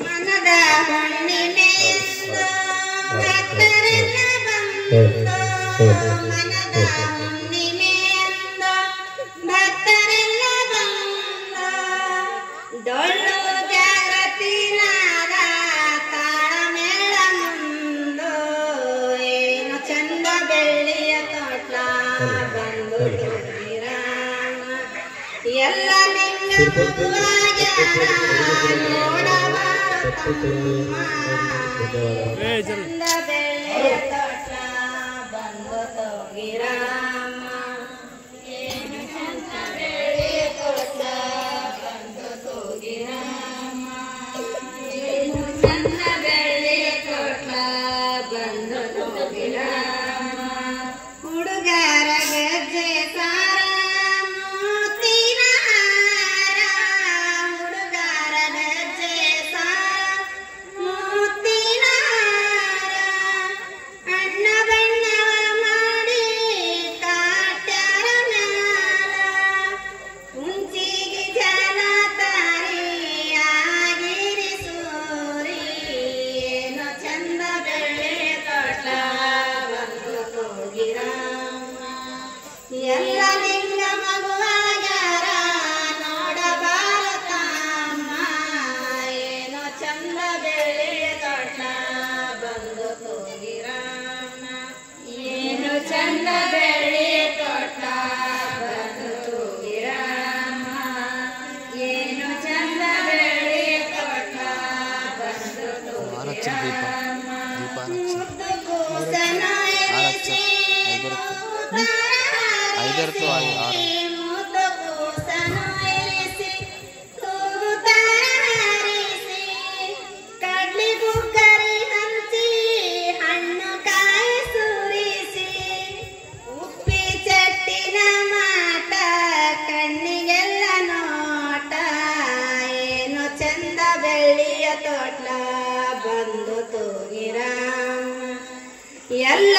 ಮನದ ಹುಣ್ಣಿಮೆಯೆಂದು ಭಕ್ತರೆಲ್ಲ ಬಂದು ಮನದ ಹುಣ್ಣಿಮೆಯೆಂದು ಭಕ್ತರೆಲ್ಲ ಬಂದು ಡೊಳ್ಳು ಜಾಗತಿನಾದ ತಾಳಮೇಳ ಮುಂದು ಏನು ಚಂದ ಬೆಳ್ಳಿಯ ತೋಟ ಬಂದು ರಾಮ ಎಲ್ಲ ಲಿಂಗ ಚಂದ ಬೆಳ್ಳಿಯ ತೋಟ ಬಂದು ತೋಗಿರಾಮ ಏನು ಚಂದ ಬೆಳ್ಳಿಯ ತೋಟ ಬಂದು ತೋಗಿರಾಮ ಏನು ಚಂದ ಬೆಳ್ಳಿಯ ತೋಟ ಬಂದು ತೋಗಿರಾಮ ಹುಡುಗರ ಗಜ್ಜೆ ಸಾರ ಮೋತಿನ ಹಾರ ಹುಡುಗರ ಗಜ್ಜೆ ಸಾರ ಮೋತಿನ ಹಾರ ಅಣ್ಣ ಬಣ್ಣವ ಮಾಡಿ ಕಾಟ್ಯಾರ ಮ್ಯಾಲ ಕುಂಚಿಗೆ ಜಲ ತಾರಿ ಆಗಿರಿ ಸೂರಿ ಏನೋ ಚಂದ ಬೆಳ್ಳಿಯ ತೋಟ ಬಂದು ತೋಗಿರಾಮ ಎಲ್ಲ ಲಿಂಗ ಮಗುವಾಗ್ಯಾರ ನೋಡಬಾರತಮ್ಮ ಏನೋ ಚಂದ ಬೆಳ್ಳಿಯ ತೋಟ ಬಂದು ತೋಗಿರಾಮ ಏನು ಚಂದ ಬೆಳ್ಳಿಯ ತೋಟ ಬಂದು ತೋಗಿರಾಮ ಏನು ಚಂದ ಬೆಳ್ಳಿಯ ತೋಟ ಬಂದು ತೋಗಿರಾಮ ಮುದ್ದು ಕೂಸನ ಎಳೆಸಿ ಮುದ್ದು ಕೂಸನ ಎಳೆಸಿ ತೂಗುತ್ತಾರ ಹರಿಸಿ ಕಡ್ಲಿ ಕುಕ್ಕರಿ ಹಂಚಿ ಹಣ್ಣು ಕಾಯಿ ಸುರಿಸಿ ಉಪ್ಪಿ ಚಟ್ಟಿನ ಮಾಟ ಕಣ್ಣಿಗೆಲ್ಲ ನೋಟ ಏನು ಚಂದ ಬೆಳ್ಳಿಯ ತೋಟ ಬಂದು ತೋಗಿರಾಮ ಎಲ್ಲ